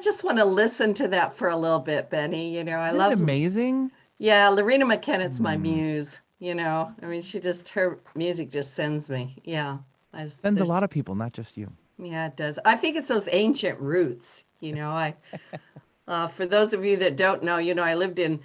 just want to listen to that for a little bit, Benny. You know, I Isn't it love, amazing? yeah, Lorena McKenna's my Hmm. muse, you know. I mean, her music just sends me. Yeah. Sends a There's, lot of people, not just you. yeah, it does. I think it's those ancient roots, you know. For those of you that don't know, you know, I lived in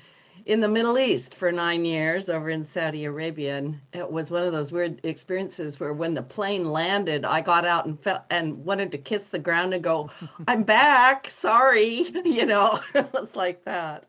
the Middle East for 9 years over in Saudi Arabia, and it was one of those weird experiences where when the plane landed, I got out and felt and wanted to kiss the ground and go, "I'm back, sorry," you know, it was like that.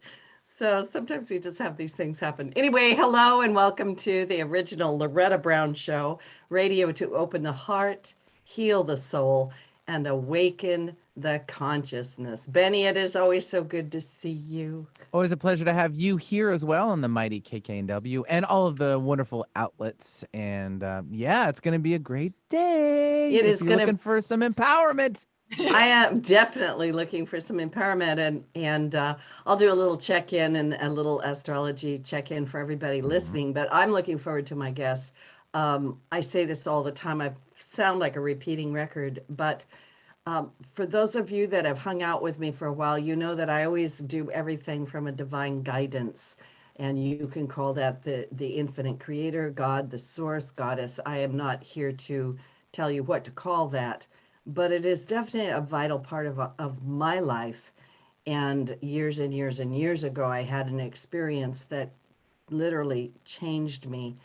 So sometimes we just have these things happen. Anyway, hello and welcome to the original Loretta Brown Show, radio to open the heart, heal the soul, and awaken the consciousness. Benny, it is always so good to see you. Always a pleasure to have you here as well on the mighty KKNW and all of the wonderful outlets. And yeah, it's going to be a great day It if is you're going to looking for some empowerment. I am definitely looking for some empowerment, and I'll do a little check-in and a little astrology check-in for everybody Mhm. listening. But I'm looking forward to my guests. I say this all the time. I sound like a repeating record, but for those of you that have hung out with me for a while, you know that I always do everything from a divine guidance. And you can call that the infinite creator, God, the source, goddess. I am not here to tell you what to call that, but it is definitely a vital part of my life. And years and years ago, I had an experience that literally changed me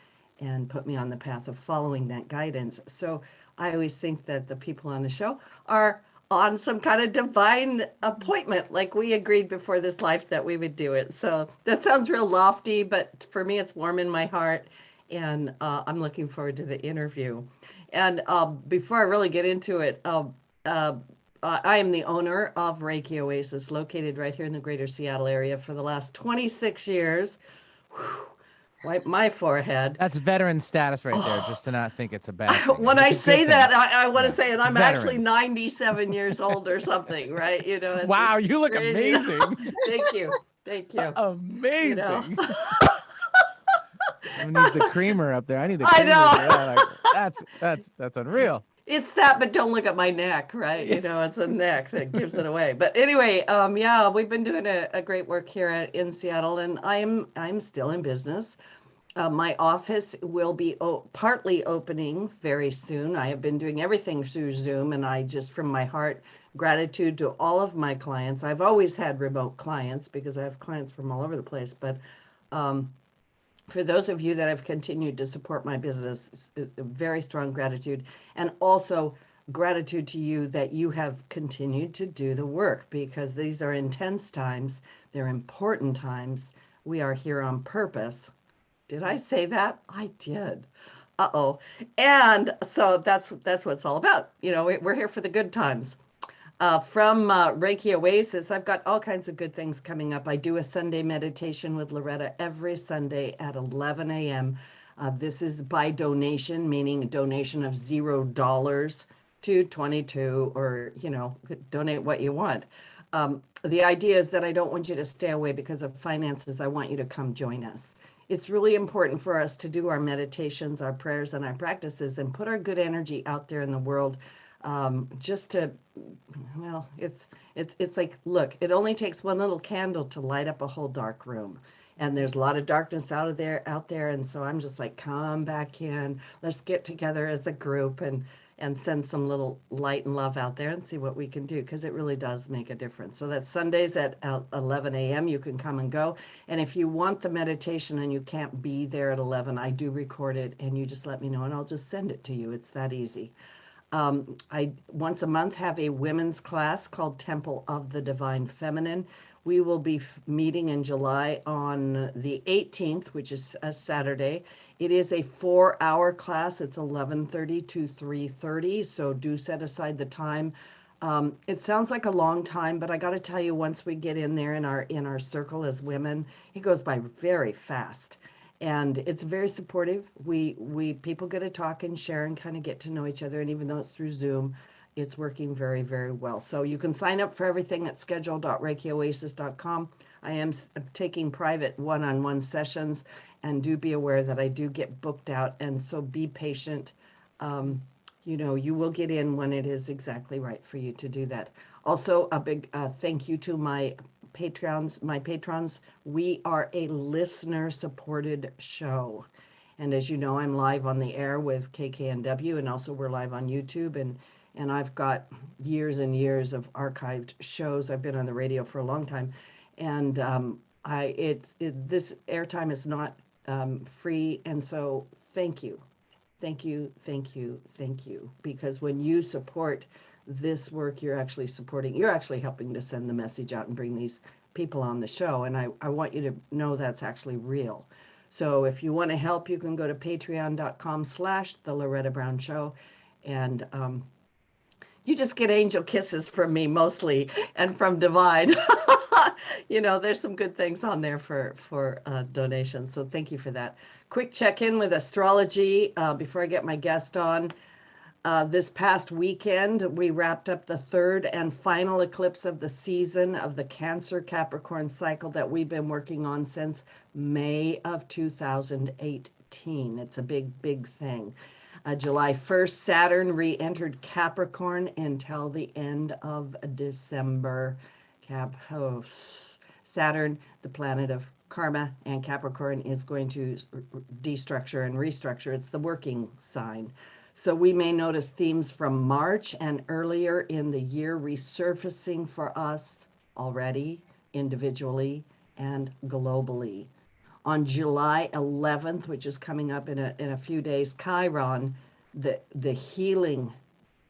and put me on the path of following that guidance. So I always think that the people on the show are on some kind of divine appointment, like we agreed before this life that we would do it. So that sounds real lofty, but for me, it's warm in my heart. And I'm looking forward to the interview. And before I really get into it, uh, I am the owner of Reiki Oasis, located right here in the greater Seattle area for the last 26 years. Whew, wipe my forehead. That's veteran status right there, Oh, just to not think it's a bad thing. when It's I a good say thing. that, It's, I want to yeah, say, and it's I'm actually veteran. 97 years old or something, right? You know, Wow, it's you look crazy. amazing. Thank you. Thank you. You know, Amazing. Someone needs the creamer up there. I need the I creamer for know. that. Like that's unreal. It's that, but don't look at my neck, right? Yeah. You know, it's the neck that gives it away. But anyway, yeah, we've been doing a great work here in Seattle, and I'm still in business. My office will be partly opening very soon. I have been doing everything through Zoom, and I just, from my heart, gratitude to all of my clients. I've always had remote clients because I have clients from all over the place, but um, for those of you that have continued to support my business, very strong gratitude, and also gratitude to you that you have continued to do the work because these are intense times, they're important times. We are here on purpose. Did I say that? I did. Uh-oh. And so that's what it's all about. You know, we're here for the good times. From Reiki Oasis, I've got all kinds of good things coming up. I do a Sunday meditation with Loretta every Sunday at 11 a.m. This is by donation, meaning a donation of $0 to 22, or, you know, donate what you want. The idea is that I don't want you to stay away because of finances. I want you to come join us. It's really important for us to do our meditations, our prayers, and our practices and put our good energy out there in the world, just to, well, it's like, look, it only takes one little candle to light up a whole dark room. And there's a lot of darkness out there. And so I'm just like, come back in. Let's get together as a group and send some little light and love out there and see what we can do, because it really does make a difference. So that's Sundays at 11 a.m. You can come and go. And if you want the meditation and you can't be there at 11, I do record it, and you just let me know and I'll just send it to you. It's that easy. I once a month have a women's class called Temple of the Divine Feminine. We will be meeting in July on the 18th, which is a Saturday. It is a 4-hour class. It's 11:30 to 3:30, so do set aside the time. It sounds like a long time, but I got to tell you, once we get in there in our circle as women, it goes by very fast, and it's very supportive. We people get to talk and share and kind of get to know each other, and even though it's through Zoom, it's working very, very well. So you can sign up for everything at schedule.reikioasis.com. I am taking private one-on-one sessions, and do be aware that I do get booked out, and so be patient. Um, you will get in when it is exactly right for you to do that. Also, a big thank you to my patrons. We are a listener-supported show. And as you know, I'm live on the air with KKNW, and also we're live on YouTube. And I've got years and years of archived shows. I've been on the radio for a long time. And this airtime is not free. And so thank you. Thank you, thank you, thank you. Because when you support this work, you're actually helping to send the message out and bring these people on the show. And I want you to know that's actually real. So if you want to help, you can go to patreon.com/The Loretta Brown Show. And you just get angel kisses from me mostly, and from Divine. There's some good things on there for donations. So thank you for that. Quick check-in with astrology before I get my guest on. This past weekend, we wrapped up the third and final eclipse of the season of the Cancer Capricorn cycle that we've been working on since May of 2018. It's a big, big thing. July 1st, Saturn re-entered Capricorn until the end of December. Saturn, the planet of karma, and Capricorn is going to destructure and restructure. It's the working sign. So we may notice themes from March and earlier in the year resurfacing for us already, individually and globally. On July 11th, which is coming up in a few days, Chiron, the healing,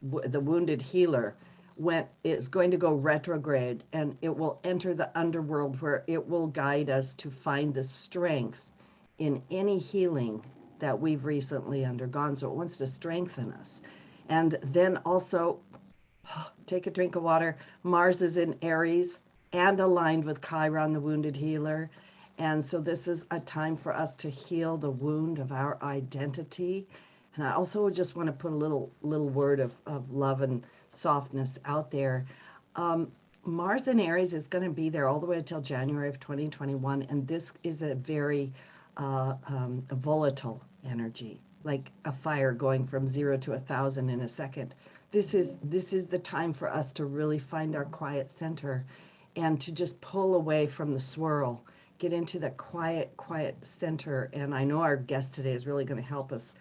the wounded healer, is going to go retrograde, and it will enter the underworld, where it will guide us to find the strength in any healing that we've recently undergone. So it wants to strengthen us. And then also, take a drink of water. Mars is in Aries and aligned with Chiron, the wounded healer. And so this is a time for us to heal the wound of our identity. And I also just want to put a little word of love and softness out there. Mars in Aries is going to be there all the way until January of 2021. And this is a very volatile energy, like a fire going from 0 to 1,000 in a second. This is the time for us to really find our quiet center and to just pull away from the swirl, get into the quiet center. And I know our guest today is really going to help us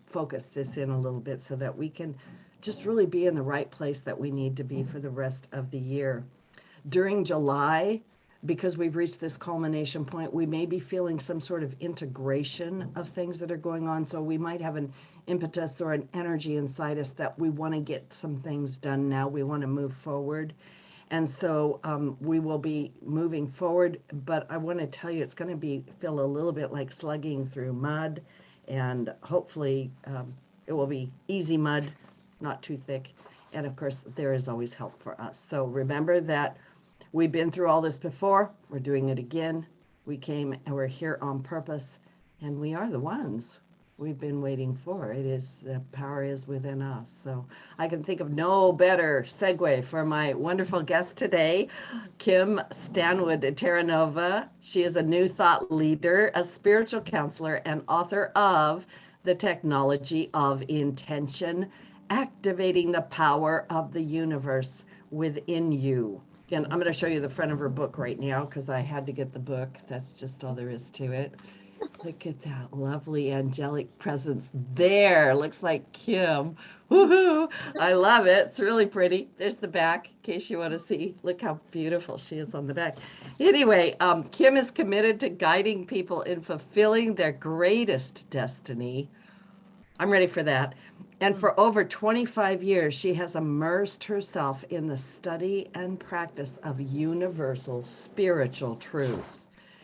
focus this in a little bit so that we can just really be in the right place that we need to be for the rest of the year. During July, because we've reached this culmination point, we may be feeling some sort of integration of things that are going on. So we might have an impetus or an energy inside us that we want to get some things done now. We want to move forward. And so we will be moving forward. But I want to tell you, it's going to feel a little bit like slugging through mud. And hopefully it will be easy mud, not too thick. And of course, there is always help for us. So remember that we've been through all this before. We're doing it again. We came and we're here on purpose. And we are the ones we've been waiting for. The power is within us. So I can think of no better segue for my wonderful guest today, Kim Stanwood Terranova. She is a new thought leader, a spiritual counselor, and author of The Technology of Intention, Activating the Power of the Universe Within You. And I'm going to show you the front of her book right now because I had to get the book. That's just all there is to it. Look at that lovely angelic presence there. Looks like Kim. Woohoo! I love it. It's really pretty. There's the back in case you want to see. Look how beautiful she is on the back. Anyway, Kim is committed to guiding people in fulfilling their greatest destiny. I'm ready for that. And for over 25 years, she has immersed herself in the study and practice of universal spiritual truth.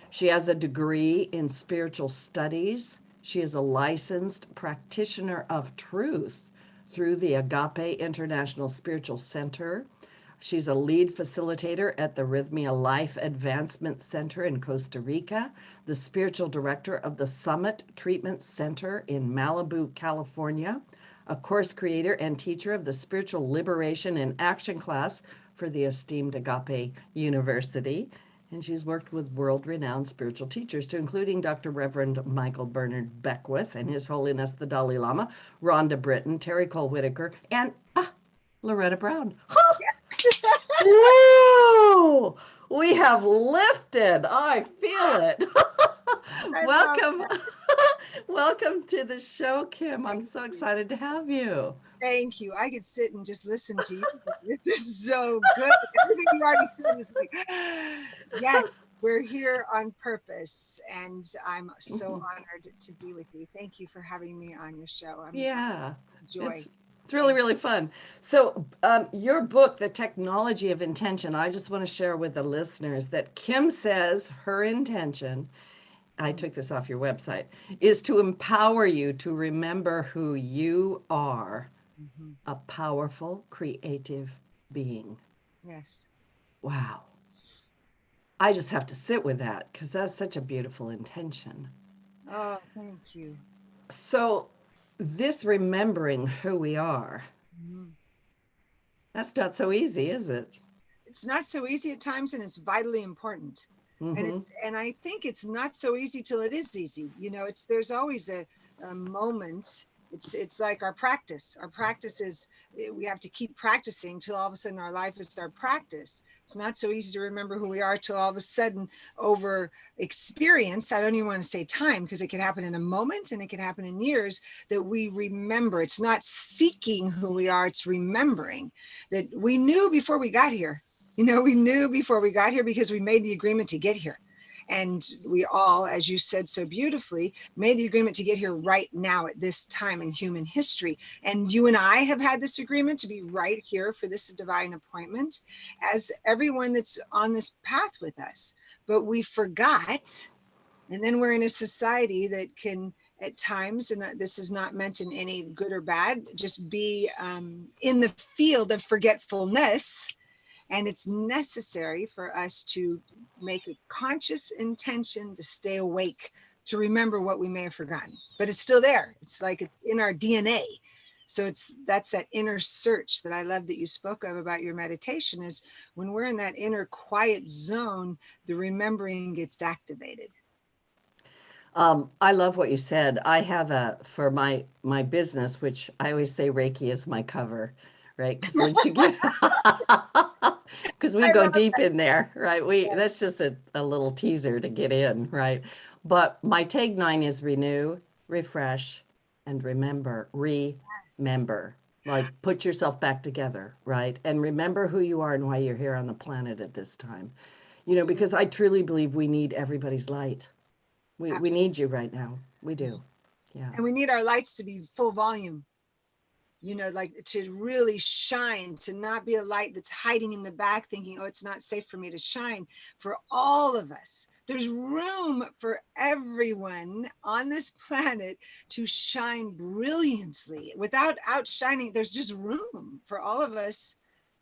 She has a degree in spiritual studies. She is a licensed practitioner of truth through the Agape International Spiritual Center. She's a lead facilitator at the Rhythmia Life Advancement Center in Costa Rica, the spiritual director of the Summit Treatment Center in Malibu, California, a course creator and teacher of the Spiritual Liberation in Action class for the esteemed Agape University, And she's worked with world-renowned spiritual teachers, to including Dr. Reverend Michael Bernard Beckwith and His Holiness the Dalai Lama, Rhonda Britten, Terry Cole Whittaker, and Loretta Brown. Woo! We have lifted. I feel it. I love Welcome. that. Welcome to the show, Kim. I'm so excited to have you. Thank you. I could sit and just listen to you. This is so good. Everything you already said is like, yes, we're here on purpose. And I'm so honored to be with you. Thank you for having me on your show. Yeah. Joy. It's really, really fun. So your book, The Technology of Intention, I just want to share with the listeners that Kim says her intention, I took this off your website, is to empower you to remember who you are, a powerful, creative being. Yes. Wow. I just have to sit with that because that's such a beautiful intention. Oh, thank you. So this remembering who we are, that's not so easy, is it? It's not so easy at times, and it's vitally important. And I think it's not so easy till it is easy. You know, there's always a moment. It's like our practice. Our practice is, we have to keep practicing till all of a sudden our life is our practice. It's not so easy to remember who we are till all of a sudden, over experience, I don't even want to say time, because it can happen in a moment and it can happen in years, that we remember. It's not seeking who we are, it's remembering that we knew before we got here. You know, we knew before we got here because we made the agreement to get here. And we all, as you said so beautifully, made the agreement to get here right now at this time in human history. And you and I have had this agreement to be right here for this divine appointment, as everyone that's on this path with us. But we forgot. And then we're in a society that can, at times, and this is not meant in any good or bad, just be in the field of forgetfulness. And it's necessary for us to make a conscious intention to stay awake, to remember what we may have forgotten. But it's still there. It's like it's in our DNA. So that's that inner search that I love that you spoke of about your meditation, is when we're in that inner quiet zone, the remembering gets activated. I love what you said. I have for my business, which I always say Reiki is my cover, right? Because once you get, because we go deep in there, right? That's just a little teaser to get in, right? But my tagline is renew, refresh, and remember. Remember, like put yourself back together, right? And remember who you are and why you're here on the planet at this time. You know, because I truly believe we need everybody's light. We need you right now. We do. Yeah. And we need our lights to be full volume. You know, like to really shine, to not be a light that's hiding in the back thinking, oh, it's not safe for me to shine. For all of us, there's room for everyone on this planet to shine brilliantly without outshining. There's just room for all of us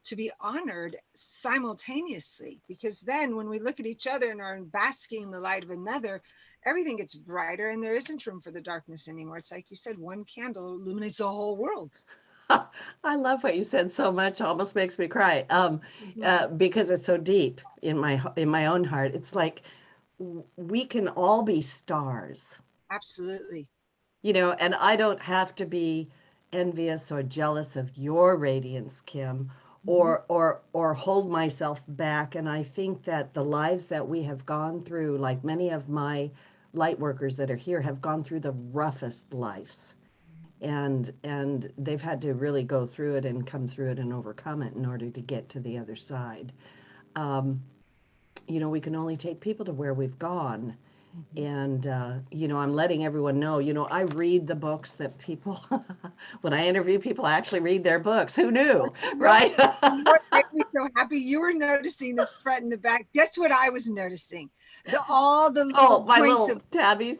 to be honored simultaneously, because then when we look at each other and are basking in the light of another, everything gets brighter and there isn't room for the darkness anymore. It's like you said, one candle illuminates the whole world. I love what you said so much, almost makes me cry. Because it's so deep in my own heart. It's like we can all be stars. Absolutely. You know, and I don't have to be envious or jealous of your radiance, Kim, or hold myself back. And I think that the lives that we have gone through, like many of my light workers that are here, have gone through the roughest lives. And they've had to really go through it and come through it and overcome it in order to get to the other side. You know, we can only take people to where we've gone. And, you know, I'm letting everyone know, you know, I read the books that people, when I interview people, I actually read their books. Who knew, right? What made me so happy? You were noticing the front and the back. Guess what I was noticing? All the little my points little of tabbies.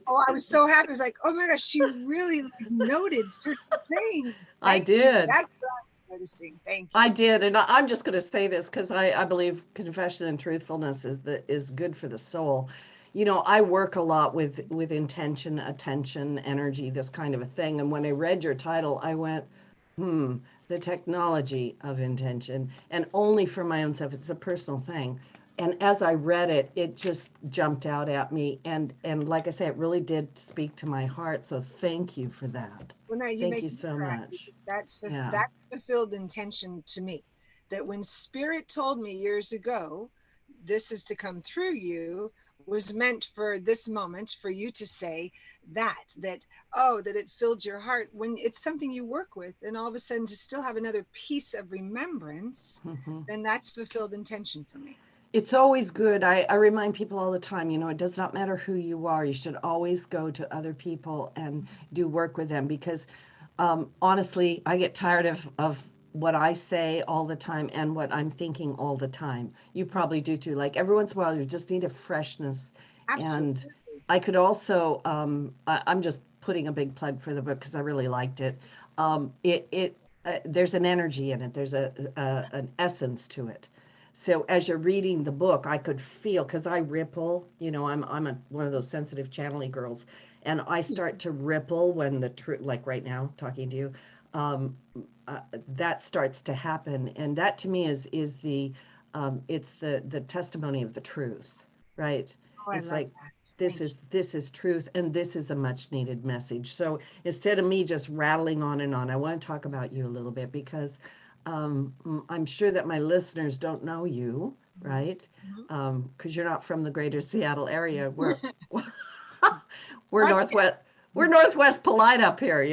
Oh, I was so happy. I was like, oh my gosh, she really noted certain things. I did. That's what I'm noticing. Thank you. I did, and I'm just going to say this because I believe confession and truthfulness is good for the soul. You know, I work a lot with intention, attention, energy, this kind of a thing. And when I read your title, I went, the technology of intention, and only for my own self. It's a personal thing. And as I read it, it just jumped out at me. And like I say, it really did speak to my heart. So thank you for that. Well, now you Thank make you me so cry much. because that's Yeah. that fulfilled intention to me. That when Spirit told me years ago, this is to come through you, was meant for this moment for you to say that oh, that it filled your heart when it's something you work with, and all of a sudden to still have another piece of remembrance, then that's fulfilled intention for me. It's always good. I remind people all the time, it does not matter who you are. You should always go to other people and do work with them because honestly, I get tired of what I say all the time and what I'm thinking all the time. You probably do too. Like every once in a while, you just need a freshness. And Absolutely. I could also, I'm just putting a big plug for the book because I really liked it. There's an energy in it. There's an essence to it. So as you're reading the book, I could feel because I ripple. I'm one of those sensitive channeling girls, and I start to ripple when the truth, like right now, talking to you, um, that starts to happen, and that to me is it's the testimony of the truth, right? Oh, I It's love like that. this Thank is you. this is truth, and this is a much needed message. So instead of me just rattling on and on, I want to talk about you a little bit because I'm sure that my listeners don't know you, right? Mhm. Because you're not from the greater Seattle area. We're Not northwest. We're Northwest polite up here,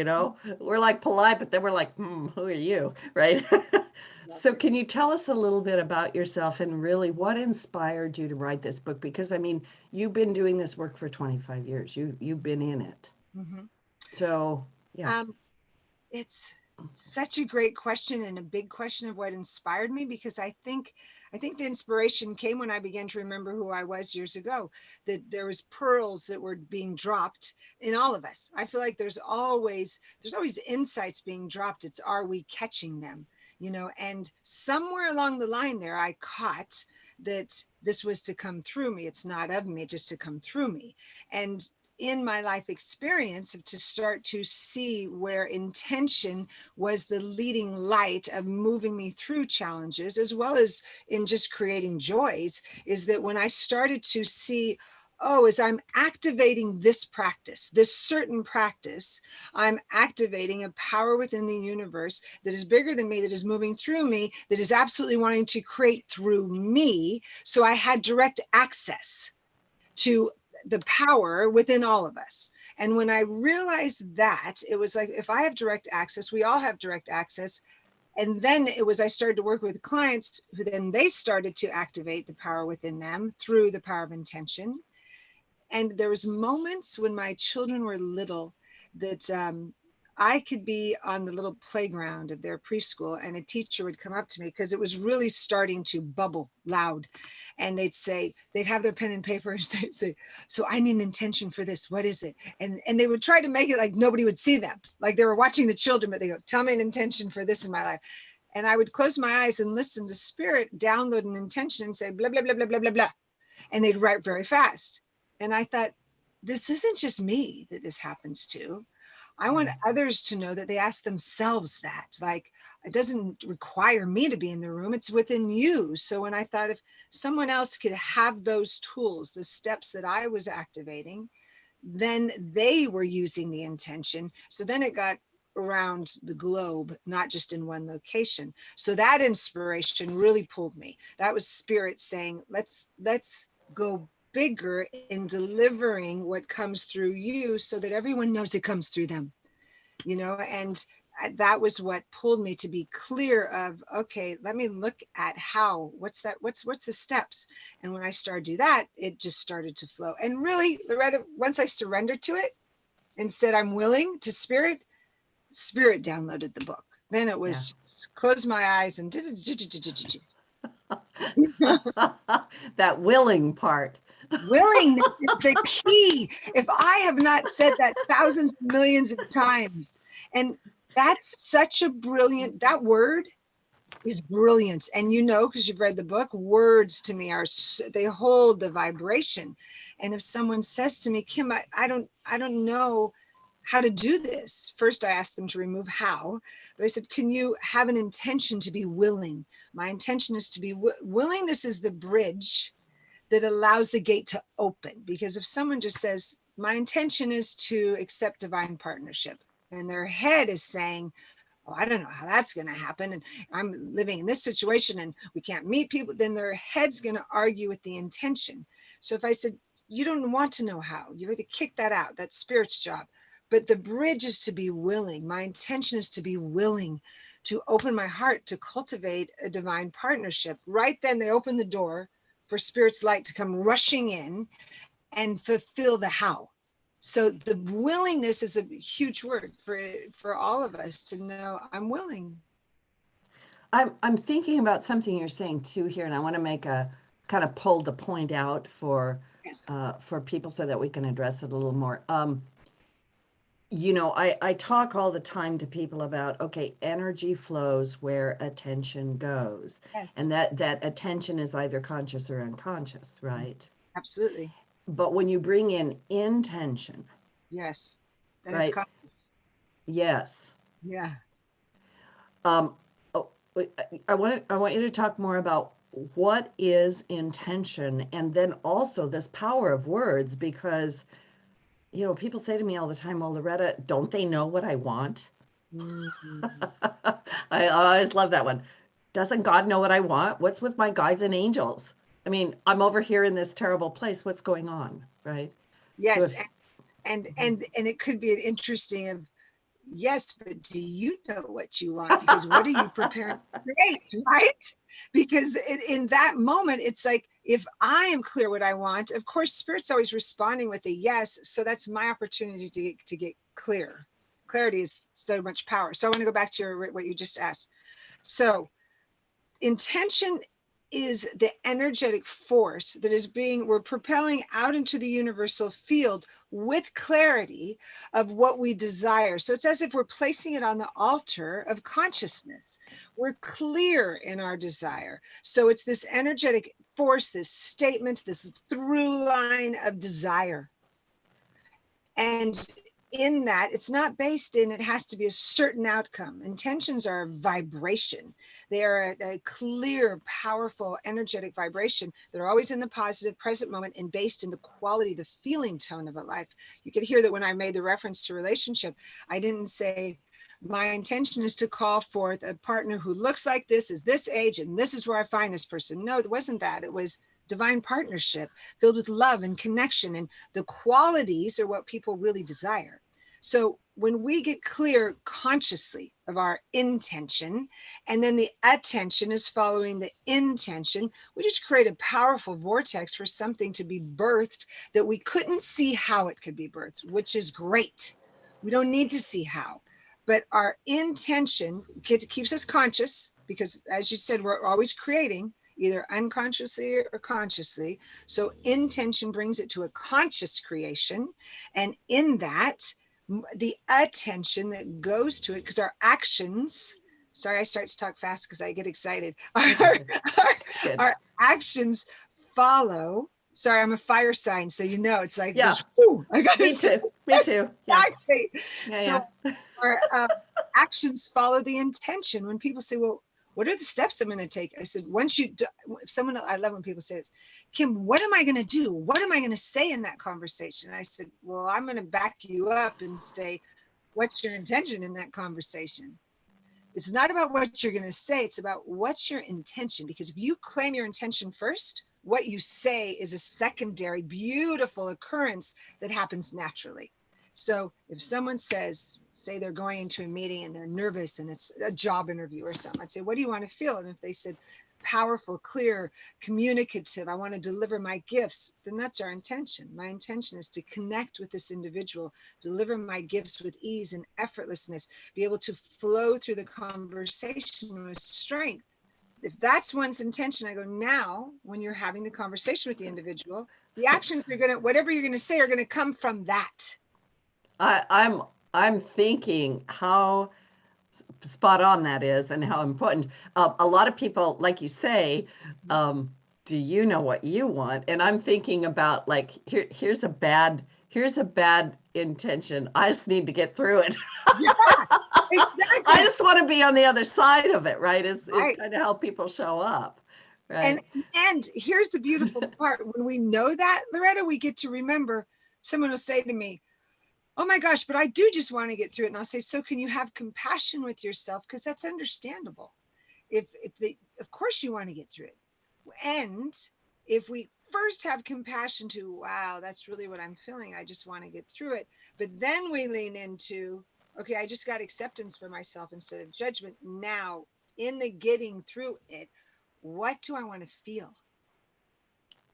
We're like polite, but then we're like, who are you, right? So can you tell us a little bit about yourself and really what inspired you to write this book? Because I mean, you've been doing this work for 25 years. You've been in it. yet. So yeah. Um, it's such a great question and a big question of what inspired me, because I think the inspiration came when I began to remember who I was years ago, that there was pearls that were being dropped in all of us. I feel like there's always insights being dropped. It's, are we catching them? And somewhere along the line there, I caught that this was to come through me. It's not of me, it's just to come through me. And in my life experience, to start to see where intention was the leading light of moving me through challenges, as well as in just creating joys, is that when I started to see, oh, as I'm activating this practice, this certain practice, I'm activating a power within the universe that is bigger than me, that is moving through me, that is absolutely wanting to create through me. So I had direct access to the power within all of us. And when I realized that, it was like, if I have direct access, we all have direct access. And then it was, I started to work with clients who then they started to activate the power within them through the power of intention. And there was moments when my children were little that I could be on the little playground of their preschool, and a teacher would come up to me because it was really starting to bubble loud. And they'd have their pen and paper and they'd say, so I need an intention for this. What is it? And they would try to make it like nobody would see them. Like they were watching the children, but they go, tell me an intention for this in my life. And I would close my eyes and listen to Spirit download an intention and say, blah, blah, blah, blah, blah, blah, blah. And they'd write very fast. And I thought, this isn't just me that this happens to. I want others to know that they ask themselves that. Like, it doesn't require me to be in the room, it's within you. So when I thought if someone else could have those tools, the steps that I was activating, then they were using the intention. So then it got around the globe, not just in one location. So that inspiration really pulled me. That was Spirit saying, let's go bigger in delivering what comes through you so that everyone knows it comes through them, and that was what pulled me to be clear of, okay, let me look at what's the steps. And when I started to do that, it just started to flow. And really, Loretta, once I surrendered to it and said I'm willing to Spirit downloaded the book. Then it was close my eyes and that willing part. willingness is the key. If I have not said that thousands, millions of times, and that's such a brilliant, that word is brilliant. And because you've read the book, words to me they hold the vibration. And if someone says to me, Kim, I don't know how to do this. First, I asked them to remove how, but I said, can you have an intention to be willing? My intention is to be willing. This is the bridge that allows the gate to open. Because if someone just says, my intention is to accept divine partnership, and their head is saying, oh, I don't know how that's going to happen, and I'm living in this situation and we can't meet people, then their head's going to argue with the intention. So if I said, you don't want to know how, you have to kick that out. That's spirit's job. But the bridge is to be willing. My intention is to be willing to open my heart to cultivate a divine partnership. Right then they open the door for spirit's light to come rushing in and fulfill the how. So the willingness is a huge word for all of us to know I'm willing. I'm thinking about something you're saying too here, and I want to make a kind of pull the point out for people so that we can address it a little more. You know, I talk all the time to people about, okay, energy flows where attention goes. Yes. And that attention is either conscious or unconscious, right? Absolutely. But when you bring in intention. Yes. Then right? it's conscious. Yes. Yeah. I want you to talk more about what is intention, and then also this power of words, because you know, people say to me all the time, well, Loretta, don't they know what I want? Mm-hmm. I always love that one. Doesn't God know what I want? What's with my guides and angels? I mean, I'm over here in this terrible place. What's going on? Right? Yes. So and it could be an interesting of, yes, but do you know what you want? Because what are you preparing to create, right? Because in that moment, it's like, if I am clear what I want, of course, spirit's always responding with a yes. So that's my opportunity to get clear. Clarity is so much power. So I want to go back to what you just asked. So intention is the energetic force that is we're propelling out into the universal field with clarity of what we desire. So it's as if we're placing it on the altar of consciousness. We're clear in our desire. So it's this energetic force, this statement, this through line of desire. And in that, it's not based in, it has to be a certain outcome. Intentions are a vibration. They are a clear, powerful, energetic vibration. They're always in the positive present moment and based in the quality, the feeling tone of a life. You could hear that when I made the reference to relationship, I didn't say, my intention is to call forth a partner who looks like this, is this age, and this is where I find this person. No, it wasn't that. It was divine partnership filled with love and connection, and the qualities are what people really desire. So when we get clear consciously of our intention, and then the attention is following the intention, we just create a powerful vortex for something to be birthed that we couldn't see how it could be birthed, which is great. We don't need to see how, but our intention keeps us conscious, because as you said, we're always creating, either unconsciously or consciously. So intention brings it to a conscious creation. And in that, the attention that goes to it, because our actions, sorry, I start to talk fast because I get excited. Our actions follow. Sorry, I'm a fire sign. So, you know, it's like, yeah, I got me too. Me too. Yeah. Exactly. Yeah, so yeah. our actions follow the intention. When people say, well, what are the steps I'm going to take? I said, I love when people say this, Kim, what am I going to do? What am I going to say in that conversation? I said, well, I'm going to back you up and say, what's your intention in that conversation? It's not about what you're going to say. It's about what's your intention. Because if you claim your intention first, what you say is a secondary, beautiful occurrence that happens naturally. So if someone says, say they're going into a meeting and they're nervous and it's a job interview or something, I'd say, what do you want to feel? And if they said, powerful, clear, communicative, I want to deliver my gifts, then that's our intention. My intention is to connect with this individual, deliver my gifts with ease and effortlessness, be able to flow through the conversation with strength. If that's one's intention, I go, now, when you're having the conversation with the individual, the actions whatever you're going to say are going to come from that. I'm thinking how spot on that is, and how important. A lot of people, like you say, do you know what you want? And I'm thinking about, like, here's a bad intention. I just need to get through it. Yeah, exactly. I just want to be on the other side of it, right? Is Right. kind of how people show up. Right. And here's the beautiful part. When we know that, Loretta, we get to remember, someone will say to me, oh my gosh, but I do just want to get through it. And I'll say, so can you have compassion with yourself? Because that's understandable. Of course you want to get through it. And if we first have compassion to, wow, that's really what I'm feeling, I just want to get through it. But then we lean into, okay, I just got acceptance for myself instead of judgment. Now, in the getting through it, what do I want to feel?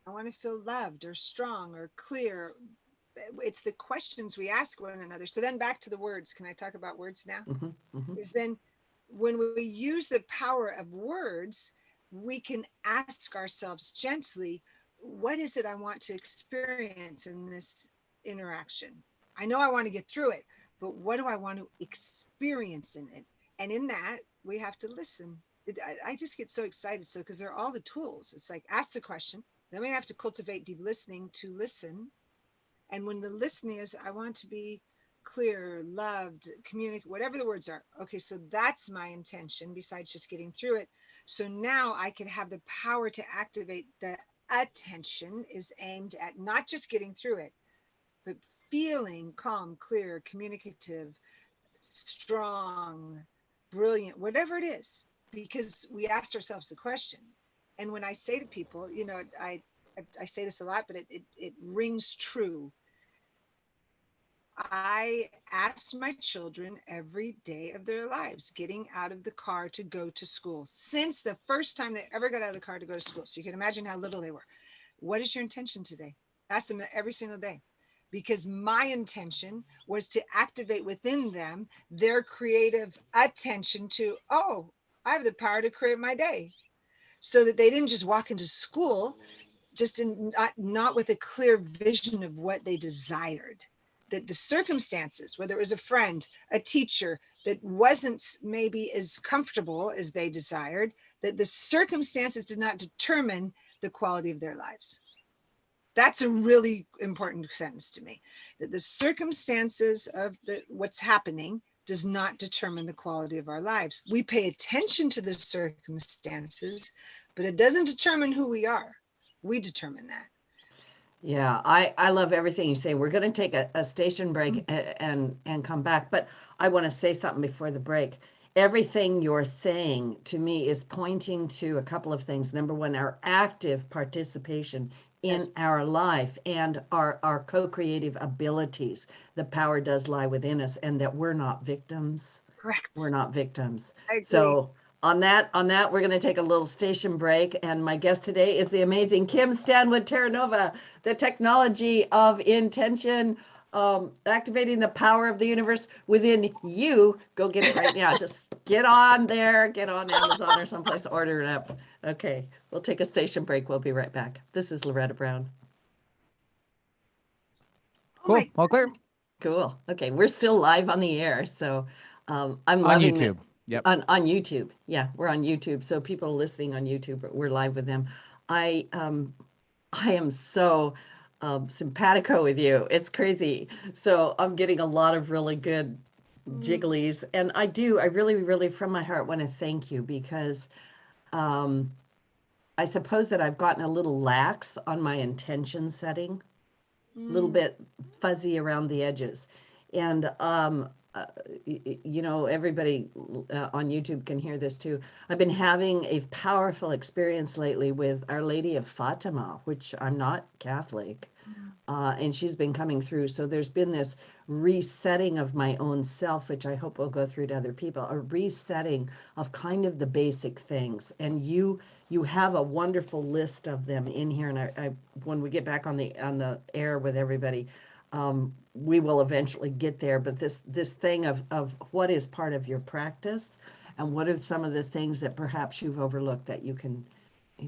I want to feel loved or strong or clear. It's the questions we ask one another. So then back to the words. Can I talk about words now? Is then when we use the power of words, we can ask ourselves gently, what is it I want to experience in this interaction? I know I want to get through it, but what do I want to experience in it? And in that, we have to listen. I just get so excited. So, because they're all the tools. It's like, ask the question. Then we have to cultivate deep listening to listen. And when the listening is, I want to be clear, loved, communicate, whatever the words are. Okay, so that's my intention besides just getting through it. So now I can have the power to activate the attention is aimed at not just getting through it, but feeling calm, clear, communicative, strong, brilliant, whatever it is, because we asked ourselves the question. And when I say to people, you know, I say this a lot, but it rings true. I ask my children every day of their lives, getting out of the car to go to school, since the first time they ever got out of the car to go to school. So you can imagine how little they were. What is your intention today? Ask them every single day. Because my intention was to activate within them their creative attention to, oh, I have the power to create my day. So that they didn't just walk into school just not with a clear vision of what they desired. That the circumstances, whether it was a friend, a teacher that wasn't maybe as comfortable as they desired, that the circumstances did not determine the quality of their lives. That's a really important sentence to me, that the circumstances of what's happening does not determine the quality of our lives. We pay attention to the circumstances, but it doesn't determine who we are. We determine that. Yeah, I love everything you say. We're going to take a station break and come back, but I want to say something before the break. Everything you're saying to me is pointing to a couple of things. Number one, our active participation in our life and our co-creative abilities. The power does lie within us, and that we're not victims. Correct. We're not victims. I agree. So on that, we're going to take a little station break. And my guest today is the amazing Kim Stanwood Terranova, the technology of intention, activating the power of the universe within you. Go get it right now. Just get on there, get on Amazon or someplace, order it up. Okay, we'll take a station break. We'll be right back. This is Loretta Brown. Cool. All clear. Cool. Okay, we're still live on the air, so I'm loving on YouTube. it. Yep. On YouTube. Yeah, we're on YouTube. So people listening on YouTube, we're live with them. I am so simpatico with you. It's crazy. So I'm getting a lot of really good jigglies. And I really, really from my heart want to thank you, because I suppose that I've gotten a little lax on my intention setting, a little bit fuzzy around the edges. And you know, everybody on YouTube can hear this too. I've been having a powerful experience lately with Our Lady of Fatima, which I'm not Catholic, and she's been coming through. So there's been this resetting of my own self, which I hope will go through to other people, a resetting of kind of the basic things. And you have a wonderful list of them in here. And I when we get back on the air with everybody, we will eventually get there. But this thing of what is part of your practice, and what are some of the things that perhaps you've overlooked that you can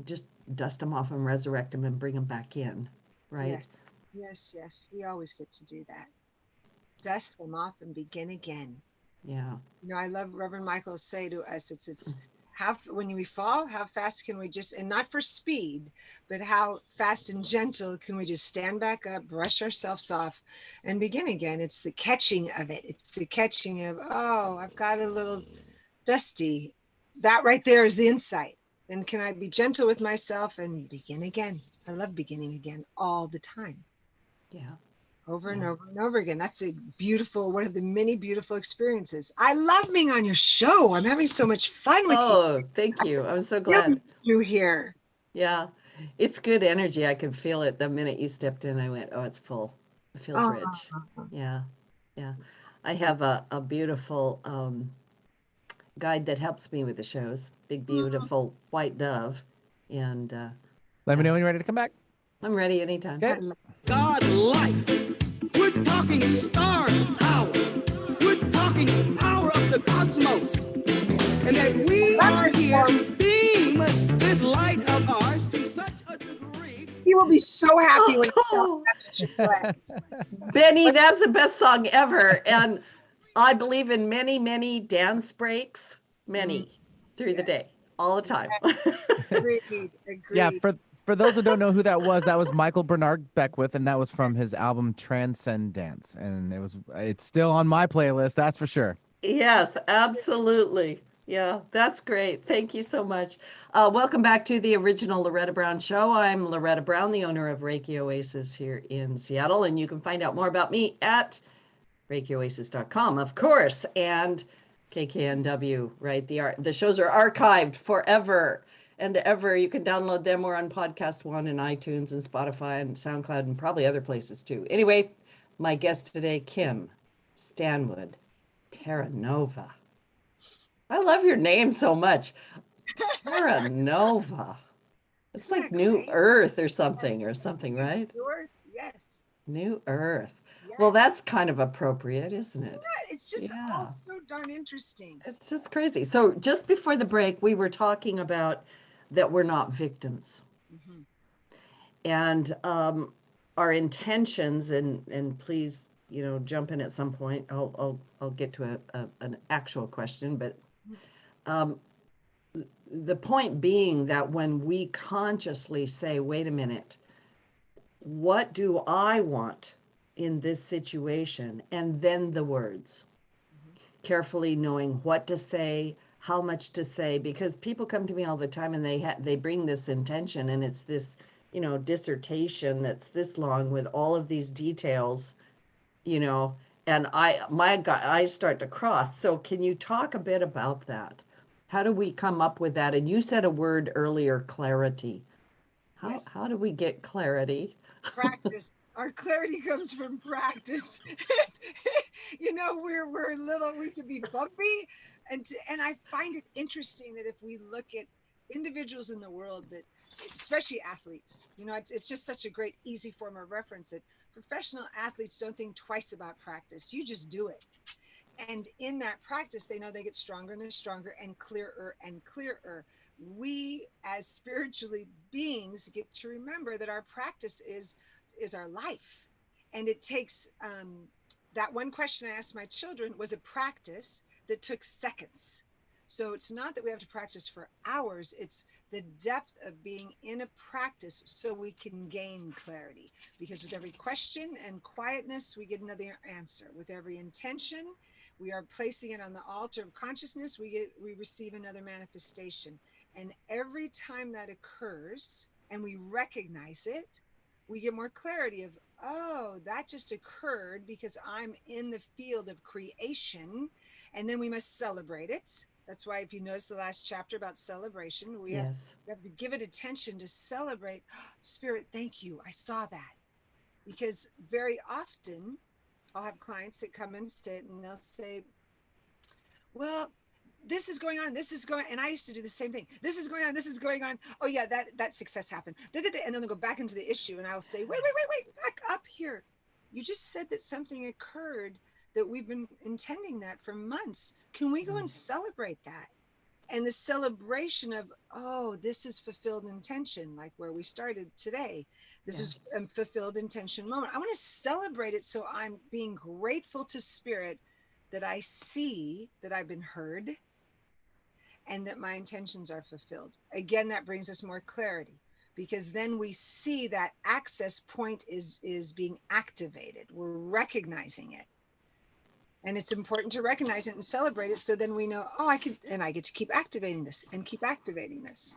just dust them off and resurrect them and bring them back in, right? Yes. We always get to do that. Dust them off and begin again. Yeah. You know, I love Reverend Michael say to us, it's how, when we fall, how fast can we just, and not for speed, but how fast and gentle can we just stand back up, brush ourselves off, and begin again. It's the catching of it. It's the catching of, oh, I've got a little dusty. That right there is the insight. And can I be gentle with myself and begin again? I love beginning again all the time. Yeah. Over and over and over again. That's a beautiful, one of the many beautiful experiences. I love being on your show. I'm having so much fun with you. Oh, thank you. I'm so glad. You're here. Yeah. It's good energy. I could feel it the minute you stepped in. I went, oh, it's full. It feels Oh. rich. Yeah. Yeah. I have a beautiful guide that helps me with the shows. Big, beautiful white dove. And Let me know when you're ready to come back. I'm ready anytime. Okay. God light. We're talking star power. We're talking power of the cosmos. And that we are here to beam this light of ours to such a degree. He will be so happy when you Oh, that's what you play. Benny, that's the best song ever. And I believe in many, many dance breaks, many through the day, all the time. Agreed. Yeah, for those who don't know who that was Michael Bernard Beckwith, and that was from his album Transcendence, and it's still on my playlist, that's for sure. Yes, absolutely. Yeah, that's great. Thank you so much. Welcome back to the original Loretta Brown Show. I'm Loretta Brown, the owner of Reiki Oasis here in Seattle, and you can find out more about me at ReikiOasis.com, of course, and KKNW, right? The shows are archived forever and ever. You can download them. We're on Podcast One and iTunes and Spotify and SoundCloud and probably other places too. Anyway, my guest today, Kim Stanwood Terranova. I love your name so much. Terranova. It's Isn't like that New great? Earth or something, right? New Earth, yes. New Earth. Yes. Well, that's kind of appropriate, isn't it? It's just Yeah. all so darn interesting. It's just crazy. So just before the break, we were talking about that we're not victims. Mhm. And our intentions, and please, jump in at some point. I'll get to an actual question, but the point being that when we consciously say, wait a minute, what do I want in this situation? And then the words, carefully knowing what to say, how much to say, because people come to me all the time and they bring this intention, and it's this, dissertation that's this long with all of these details, and I start to cross. So can you talk a bit about that? How do we come up with that? And you said a word earlier, clarity. Yes. How do we get clarity? Practice. Our clarity comes from practice. We're little, we can be bumpy. And I find it interesting that if we look at individuals in the world, that especially athletes, it's just such a great, easy form of reference that professional athletes don't think twice about practice. You just do it. And in that practice, they know they get stronger and they're stronger and clearer and clearer. We as spiritually beings get to remember that our practice is our life. And it takes, that one question I asked my children was a practice that took seconds. So it's not that we have to practice for hours, it's the depth of being in a practice so we can gain clarity. Because with every question and quietness, we get another answer. With every intention, we are placing it on the altar of consciousness, we receive another manifestation. And every time that occurs and we recognize it, we get more clarity of, oh, that just occurred because I'm in the field of creation. And then we must celebrate it. That's why if you notice the last chapter about celebration, we have to give it attention to celebrate. Spirit, thank you. I saw that. Because very often I'll have clients that come and sit and they'll say, well, this is going on, and I used to do the same thing. This is going on. Oh yeah, that success happened. And then they'll go back into the issue and I'll say, wait, back up here. You just said that something occurred that we've been intending that for months. Can we go and celebrate that? And the celebration of, oh, this is fulfilled intention, like where we started today. This was a fulfilled intention moment. I want to celebrate it, so I'm being grateful to Spirit that I see that I've been heard and that my intentions are fulfilled. Again, that brings us more clarity, because then we see that access point is being activated. We're recognizing it. And it's important to recognize it and celebrate it. So then we know, oh, I get to keep activating this and keep activating this.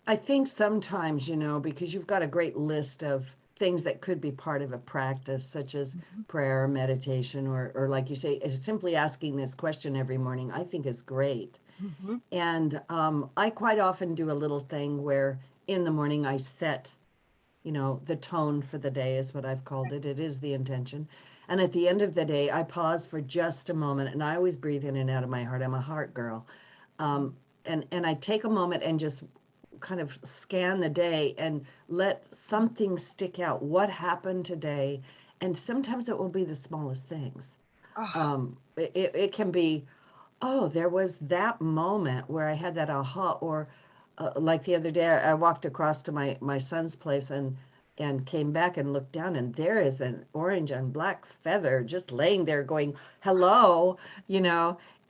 I think sometimes, because you've got a great list of things that could be part of a practice, such as prayer, meditation, or like you say, simply asking this question every morning, I think is great. Mm-hmm. And I quite often do a little thing where in the morning I set, the tone for the day is what I've called it. It is the intention. And at the end of the day, I pause for just a moment, and I always breathe in and out of my heart. I'm a heart girl. And I take a moment and just kind of scan the day and let something stick out. What happened today? And sometimes it will be the smallest things. Oh, It can be, oh, there was that moment where I had that aha, or like the other day, I walked across to my son's place and came back and looked down, and there is an orange and black feather just laying there going, hello,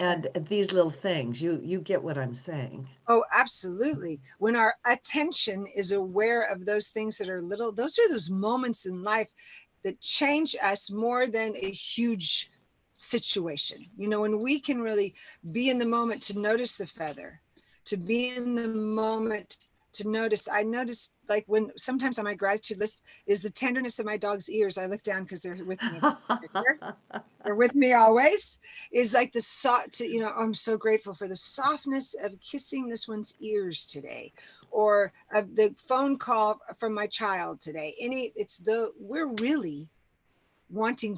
and these little things, you get what I'm saying. oh, absolutely. When our attention is aware of those things that are little, those are those moments in life that change us more than a huge situation. When we can really be in the moment to notice the feather, to be in the moment to notice. I notice, like, when sometimes on my gratitude list is the tenderness of my dog's ears. I look down because they're with me. They're with me always. Is like the soft, I'm so grateful for the softness of kissing this one's ears today, or of the phone call from my child today. We're really wanting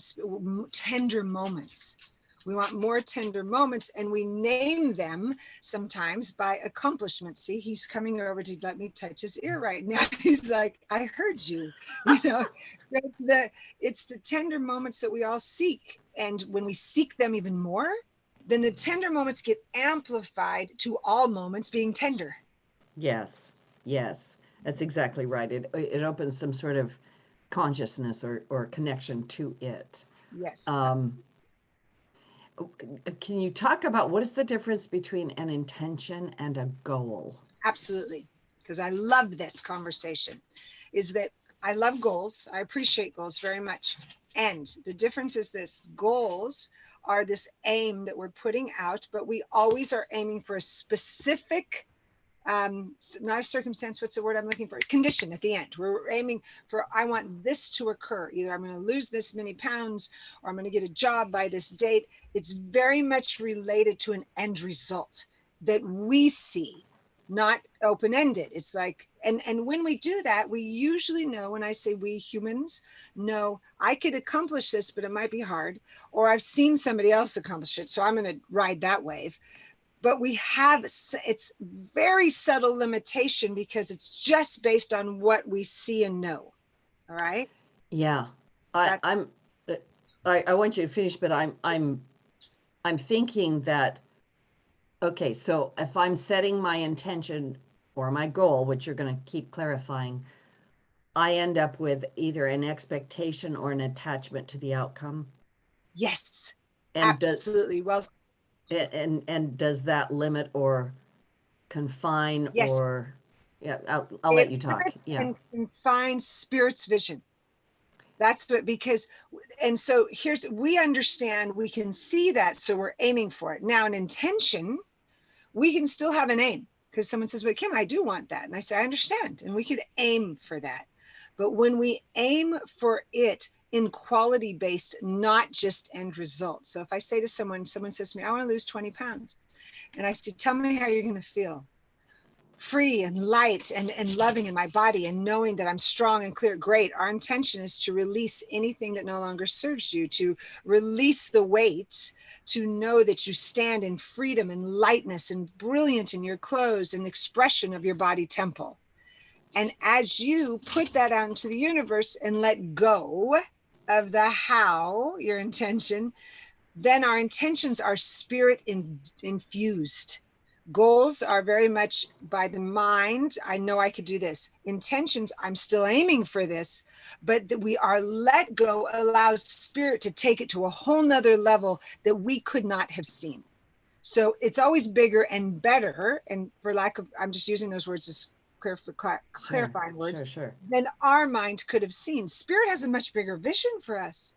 tender moments. We want more tender moments, and we name them sometimes by accomplishments. See, he's coming over to let me touch his ear right now. He's like, I heard you, So it's the tender moments that we all seek. And when we seek them even more, then the tender moments get amplified to all moments being tender. Yes, that's exactly right. It opens some sort of consciousness or connection to it. Yes. Can you talk about what is the difference between an intention and a goal? Absolutely. Because I love this conversation, is that I love goals. I appreciate goals very much. And the difference is this: goals are this aim that we're putting out, but we always are aiming for a specific, not a circumstance, what's the word I'm looking for? Condition at the end. We're aiming for, I want this to occur. Either I'm going to lose this many pounds, or I'm going to get a job by this date. It's very much related to an end result that we see, not open-ended. It's like, and when we do that, we usually know, when I say we humans know, I could accomplish this, but it might be hard, or I've seen somebody else accomplish it, so I'm going to ride that wave. But it's very subtle limitation, because it's just based on what we see and know. All right. Yeah. I want you to finish, but I'm thinking that, okay, so if I'm setting my intention or my goal, which you're going to keep clarifying, I end up with either an expectation or an attachment to the outcome. Yes, And absolutely. and does that limit or confine? Yes. Or I'll let you talk. Yeah. And confine spirit's vision. That's what, and so we understand, we can see that, so we're aiming for it. Now, an intention, we can still have an aim, because someone says, well, Kim, I do want that. And I say, I understand. And we could aim for that. But when we aim for it in quality based, not just end result. So if I say to someone says to me, I want to lose 20 pounds. And I say, tell me how you're going to feel. Free and light and loving in my body, and knowing that I'm strong and clear. Great. Our intention is to release anything that no longer serves you, to release the weight, to know that you stand in freedom and lightness and brilliant in your clothes and expression of your body temple. And as you put that out into the universe and let go of the how, your intention, then our intentions are spirit infused. Goals are very much by the mind. I know I could do this. Intentions, I'm still aiming for this, but that we are let go allows spirit to take it to a whole nother level that we could not have seen. So it's always bigger and better. And for lack of, I'm just using those words as clarifying words, Sure. than our mind could have seen. Spirit has a much bigger vision for us.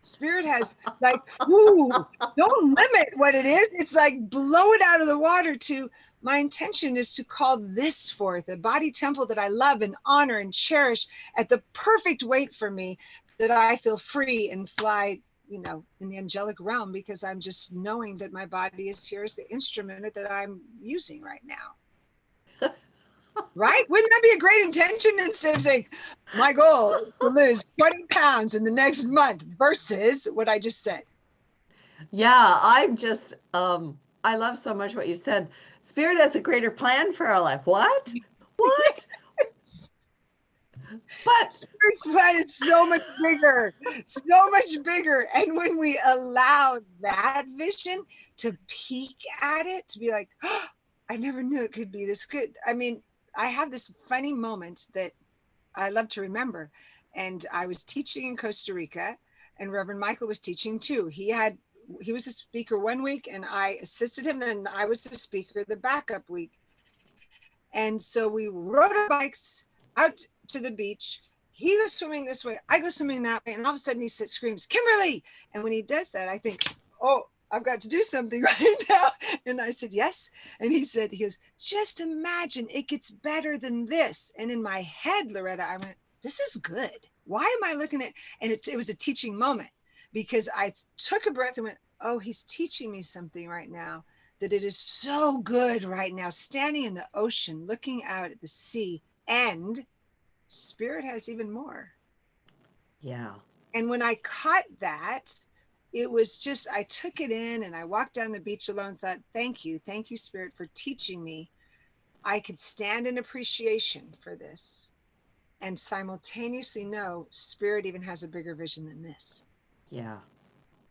Spirit has like, ooh, don't limit what it is. It's like blow it out of the water to my intention is to call this forth, a body temple that I love and honor and cherish at the perfect weight for me, that I feel free and fly, you know, in the angelic realm, because I'm just knowing that my body is here as the instrument that I'm using right now. Right? Wouldn't that be a great intention, instead of saying, my goal is to lose 20 pounds in the next month versus what I just said? Yeah, I'm just, I love so much what you said. Spirit has a greater plan for our life. What? What? But Spirit's plan is so much bigger, so much bigger. And when we allow that vision to peek at it, to be like, oh, I never knew it could be this good. I mean, I have this funny moment that I love to remember. And I was teaching in Costa Rica, and Reverend Michael was teaching too. He was a speaker one week, and I assisted him, and I was the speaker the backup week. And so we rode our bikes out to the beach. He goes swimming this way, I go swimming that way, and all of a sudden he screams, Kimberly! And when he does that, I think, oh, I've got to do something right now. And I said, yes. And he goes, just imagine it gets better than this. And in my head, Loretta, I went, this is good. Why am I looking at, and it was a teaching moment, because I took a breath and went, oh, he's teaching me something right now, that it is so good right now, standing in the ocean, looking out at the sea, and Spirit has even more. yeah. And when I caught that, it was just, I took it in and I walked down the beach alone, thought, thank you, Spirit, for teaching me. I could stand in appreciation for this and simultaneously know Spirit even has a bigger vision than this. Yeah.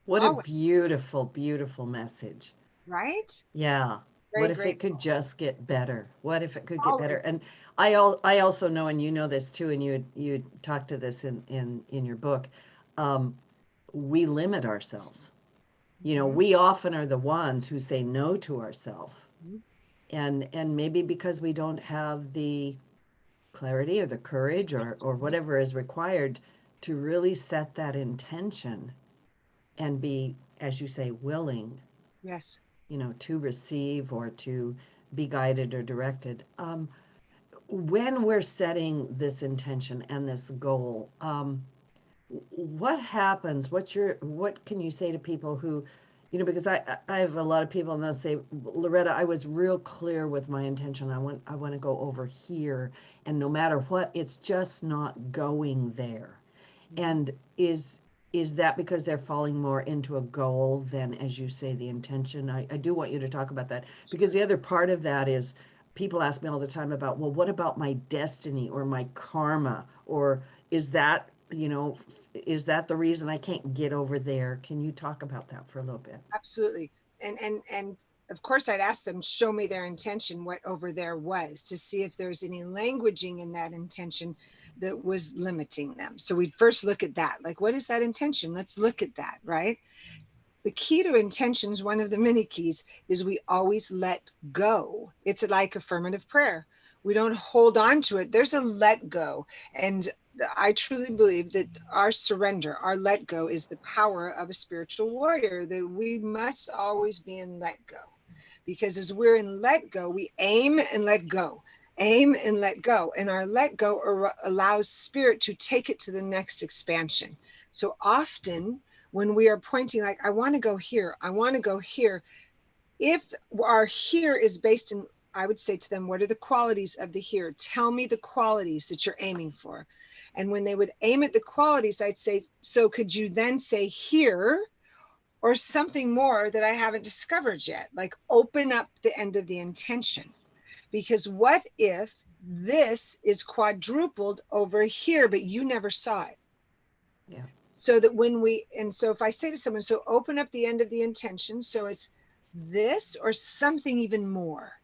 What a beautiful, beautiful message. Right? Yeah. Very What if grateful. it could just get better? What if it could get Always. better? And I also know, and you know this too, and you talked to this in your book, we limit ourselves. You know, we often are the ones who say no to ourselves. And maybe because we don't have the clarity or the courage or whatever is required to really set that intention and be, as you say, willing, Yes. you know, to receive or to be guided or directed. When we're setting this intention and this goal, what happens? What can you say to people who, you know, because I have a lot of people and they'll say, Loretta, I was real clear with my intention. I want to go over here, and no matter what, it's just not going there. And is that because they're falling more into a goal than, as you say, the intention? I do want you to talk about that, because the other part of that is, people ask me all the time about, well, what about my destiny or my karma? Or is that, you know, is that the reason I can't get over there? Can you talk about that for a little bit? Absolutely. And of course I'd ask them, show me their intention, what over there was, to see if there's any languaging in that intention that was limiting them. So we'd first look at that, like, what is that intention? Let's look at that, right? The key to intentions, one of the many keys, is we always let go. It's like affirmative prayer. We don't hold on to it. There's a let go. And I truly believe that our surrender, our let go, is the power of a spiritual warrior, that we must always be in let go. Because as we're in let go, we aim and let go, aim and let go. And our let go allows Spirit to take it to the next expansion. So often when we are pointing, like, I want to go here, I want to go here, if our here is based in, I would say to them, what are the qualities of the here? Tell me the qualities that you're aiming for. And when they would aim at the qualities, I'd say, so could you then say here, or something more that I haven't discovered yet? Like, open up the end of the intention. Because what if this is quadrupled over here, but you never saw it? Yeah. So that so if I say to someone, so open up the end of the intention, so it's this or something even more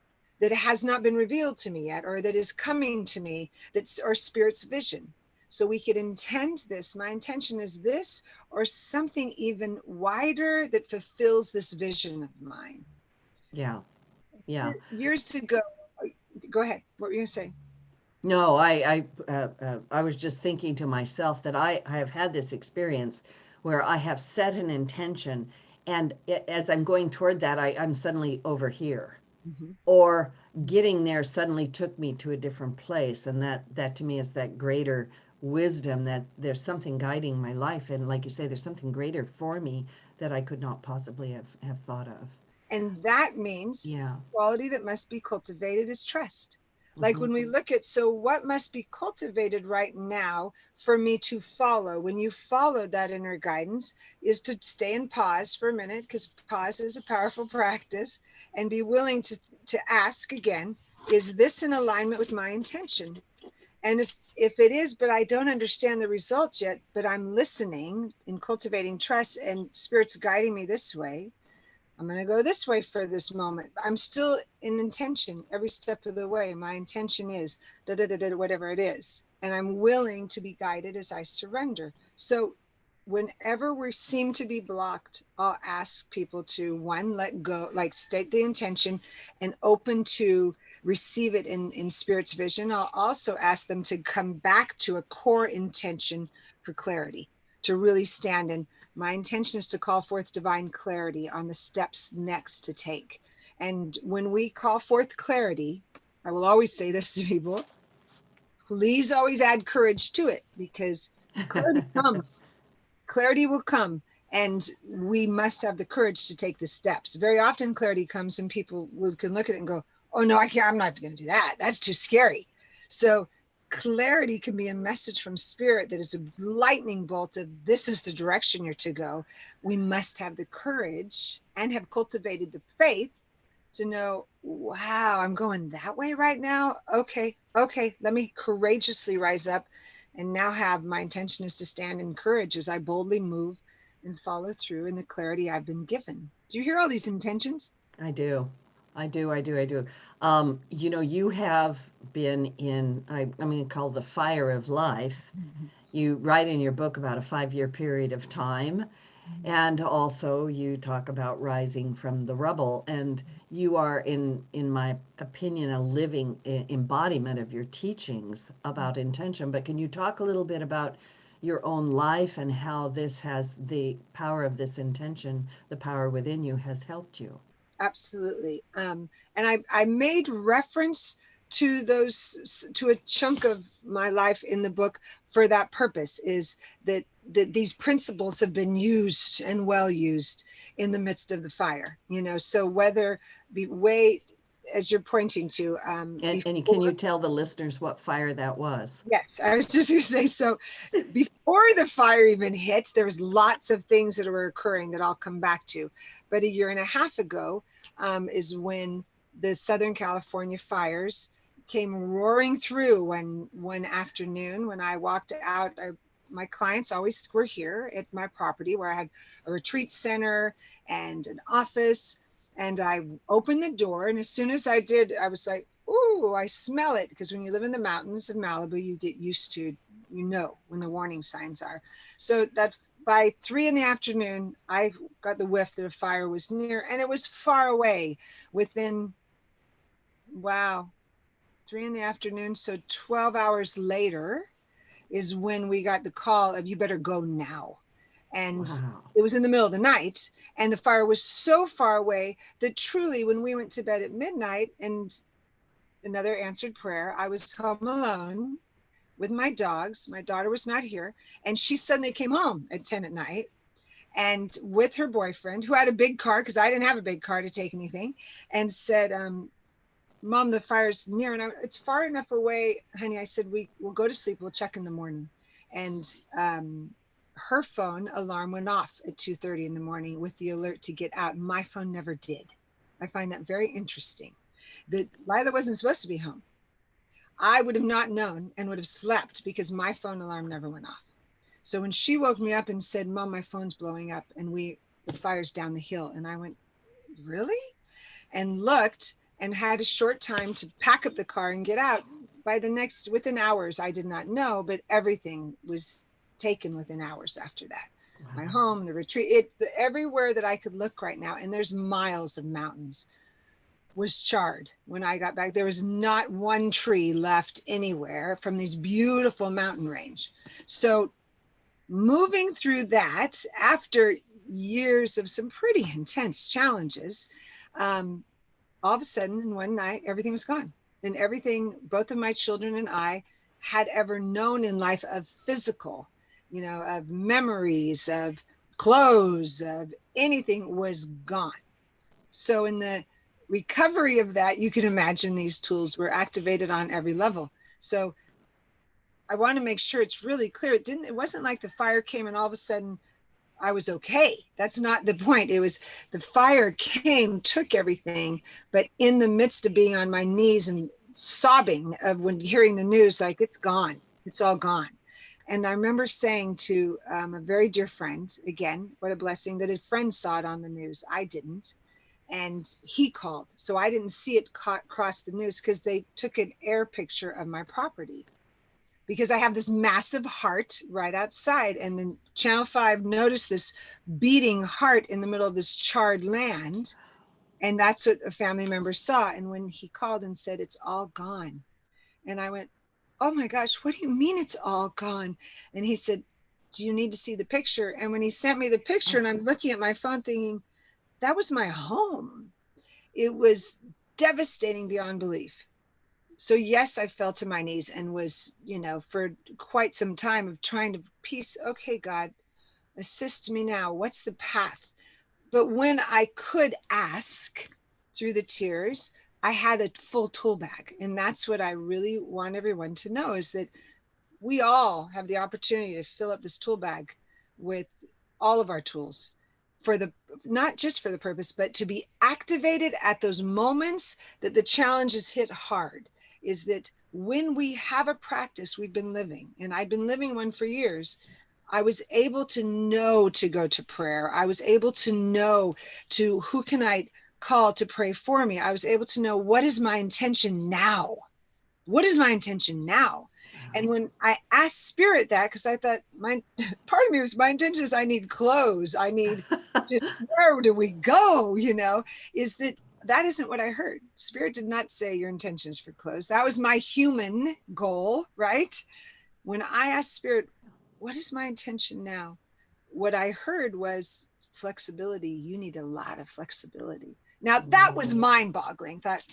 that has not been revealed to me yet, or that is coming to me, that's our Spirit's vision. So we could intend this. My intention is this, or something even wider that fulfills this vision of mine. Yeah. Yeah. Years ago, go ahead. What were you going to say? No, I was just thinking to myself that I have had this experience where I have set an intention, and as I'm going toward that, I'm suddenly over here. Mhm. Or getting there suddenly took me to a different place. And that to me is that greater wisdom, that there's something guiding my life. And like you say, there's something greater for me that I could not possibly have thought of. And that means Yeah. the quality that must be cultivated is trust. Like Mhm. when we look at, so what must be cultivated right now for me to follow? When you follow that inner guidance is to stay in pause for a minute, because pause is a powerful practice, and be willing to ask again, is this in alignment with my intention? And if it is, but I don't understand the results yet, but I'm listening and cultivating trust, and Spirit's guiding me this way, I'm going to go this way for this moment. I'm still in intention every step of the way. My intention is whatever it is. And I'm willing to be guided as I surrender. So whenever we seem to be blocked, I'll ask people to, one, let go, like state the intention and open to receive it in Spirit's vision. I'll also ask them to come back to a core intention for clarity, to really stand in. My intention is to call forth divine clarity on the steps next to take. And when we call forth clarity, I will always say this to people, please always add courage to it, because clarity comes. Clarity will come, and we must have the courage to take the steps. Very often clarity comes and people can look at it and go, oh no, I can't, I'm not going to do that. That's too scary. So clarity can be a message from Spirit that is a lightning bolt of, this is the direction you're to go. We must have the courage and have cultivated the faith to know, wow, I'm going that way right now. Okay, let me courageously rise up, and now have my intention is to stand in courage as I boldly move and follow through in the clarity I've been given. Do you hear all these intentions? I do. I do. You have been in, I'm going to call the fire of life. You write in your book about a 5-year period of time. And also you talk about rising from the rubble. And you are, in my opinion, a living embodiment of your teachings about intention. But can you talk a little bit about your own life and how this has, the power of this intention, the power within you, has helped you? Absolutely. And I made reference to to a chunk of my life in the book for that purpose, is that these principles have been used and well used in the midst of the fire, so whether as you're pointing to, And can you tell the listeners what fire that was? Yes, I was just going to say, so before the fire even hit, there's lots of things that are occurring that I'll come back to. But 1.5 years ago is when the Southern California fires came roaring through one afternoon when I walked out. My clients always were here at my property, where I had a retreat center and an office. And I opened the door, and as soon as I did, I was like, ooh, I smell it. Because when you live in the mountains of Malibu, you get used to, when the warning signs are. So that by 3 PM, I got the whiff that a fire was near, and it was far away, within, 3 PM. So 12 hours later is when we got the call of, you better go now. And Wow. it was in the middle of the night, and the fire was so far away that truly, when we went to bed at midnight and another answered prayer, I was home alone with my dogs. My daughter was not here, and she suddenly came home at 10 at night, and with her boyfriend, who had a big car, because I didn't have a big car to take anything, and said, Mom, the fire's near. And it's far enough away, honey. I said, we'll go to sleep. We'll check in the morning. And her phone alarm went off at 2:30 in the morning with the alert to get out. My phone never did. I find that very interesting. That Lila wasn't supposed to be home. I would have not known and would have slept, because my phone alarm never went off. So when she woke me up and said, Mom, my phone's blowing up and the fire's down the hill. And I went, really? And looked, and had a short time to pack up the car and get out. Within hours, I did not know, but everything was taken within hours after that. Wow. My home, the retreat, everywhere that I could look right now, and there's miles of mountains, was charred. When I got back, there was not one tree left anywhere from this beautiful mountain range. So moving through that after years of some pretty intense challenges, all of a sudden in one night, everything was gone. And everything both of my children and I had ever known in life of physical, of memories, of clothes, of anything was gone. So in the recovery of that, you can imagine these tools were activated on every level. So I want to make sure it's really clear. It wasn't like the fire came and all of a sudden I was okay. That's not the point. It was the fire came, took everything, but in the midst of being on my knees and sobbing of when hearing the news, like, it's gone, it's all gone. And I remember saying to a very dear friend, again, what a blessing that a friend saw it on the news. I didn't. And he called. So I didn't see it cross the news because they took an air picture of my property. Because I have this massive heart right outside. And then Channel 5 noticed this beating heart in the middle of this charred land. And that's what a family member saw. And when he called and said, it's all gone. And I went, oh my gosh, what do you mean it's all gone? And he said, do you need to see the picture? And when he sent me the picture and I'm looking at my phone thinking, that was my home. It was devastating beyond belief. So yes, I fell to my knees and was, for quite some time of trying to piece, okay, God, assist me now. What's the path? But when I could ask through the tears, I had a full tool bag. And that's what I really want everyone to know, is that we all have the opportunity to fill up this tool bag with all of our tools, not just for the purpose, but to be activated at those moments that the challenges hit hard. Is that when we have a practice we've been living, and I've been living one for years, I was able to know to go to prayer. I was able to know to who can I call to pray for me. I was able to know, what is my intention now? What is my intention now? And when I asked Spirit that, because I thought part of me was, my intention is I need clothes. I need, where do we go? Is that isn't what I heard. Spirit did not say your intentions for clothes. That was my human goal, right? When I asked Spirit, what is my intention now? What I heard was flexibility. You need a lot of flexibility. Now that was mind-boggling. Thought,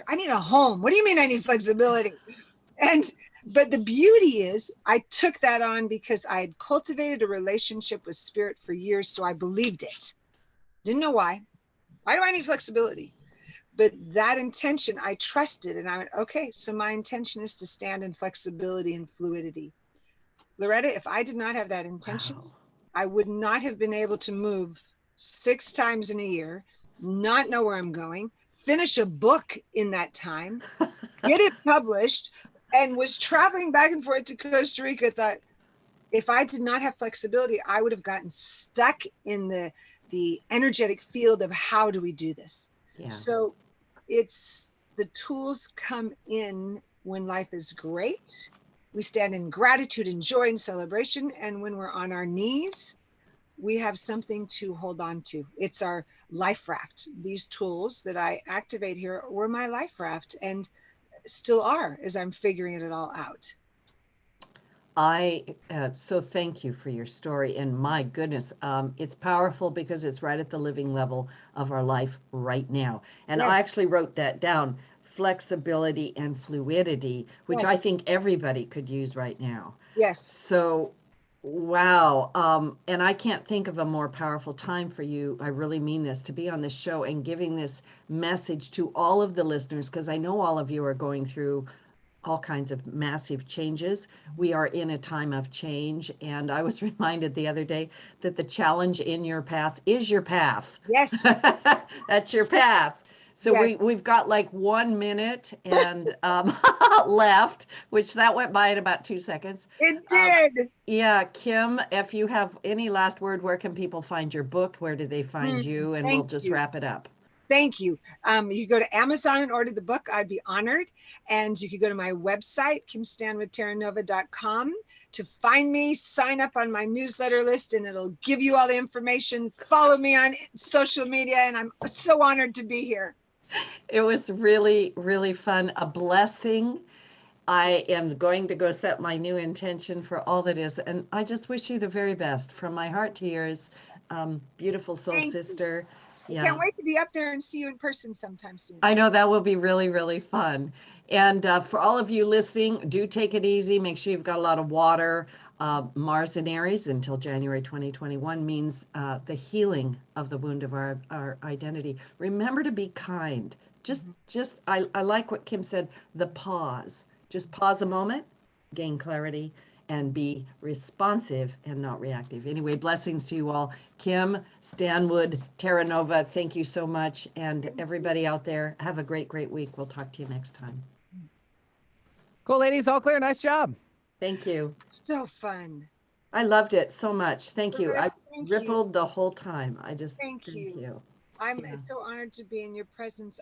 I need a home. What do you mean I need flexibility? But the beauty is I took that on because I had cultivated a relationship with Spirit for years. So I believed it. Didn't know why. Why do I need flexibility? But that intention, I trusted. And I went, okay, so my intention is to stand in flexibility and fluidity. Loretta, if I did not have that intention, I would not have been able to move 6 times in a year, not know where I'm going, finish a book in that time, get it published, and was traveling back and forth to Costa Rica. Thought, if I did not have flexibility, I would have gotten stuck in the energetic field of how do we do this? Yeah. So it's the tools come in when life is great. We stand in gratitude and joy and celebration. And when we're on our knees, we have something to hold on to. It's our life raft. These tools that I activate here were my life raft and still are as I'm figuring it all out. So thank you for your story. And my goodness, it's powerful because it's right at the living level of our life right now. And yes. I actually wrote that down, flexibility and fluidity, which yes. I think everybody could use right now. Yes. So, wow. And I can't think of a more powerful time for you. I really mean this, to be on this show and giving this message to all of the listeners, because I know all of you are going through all kinds of massive changes. We are in a time of change. And I was reminded the other day that the challenge in your path is your path. Yes. That's your path. So yes. we've got like 1 minute and left, which that went by in about 2 seconds. It did. Yeah, Kim, if you have any last word, where can people find your book? Where do they find you? And we'll just wrap it up. Thank you. You could go to Amazon and order the book. I'd be honored. And you could go to my website, kimstanwoodterranova.com, to find me, sign up on my newsletter list, and it'll give you all the information. Follow me on social media, and I'm so honored to be here. It was really, really fun. A blessing. I am going to go set my new intention for all that is. And I just wish you the very best from my heart to yours. Beautiful soul Thank you. sister. I Yeah. can't wait to be up there and see you in person sometime soon. I know that will be really, really fun. And for all of you listening, do take it easy. Make sure you've got a lot of water. Mars in Aries until January 2021 means the healing of the wound of our identity. Remember to be kind. I like what Kim said, the pause. Just pause a moment, gain clarity, and be responsive and not reactive. Anyway, blessings to you all. Kim, Stanwood, Terranova, thank you so much. And everybody out there, have a great, great week. We'll talk to you next time. Cool, ladies. All clear. Nice job. Thank you. So fun. I loved it so much. Thank you. I Thank rippled the whole time. I just Thank you. you. I'm Yeah. so honored to be in your presence.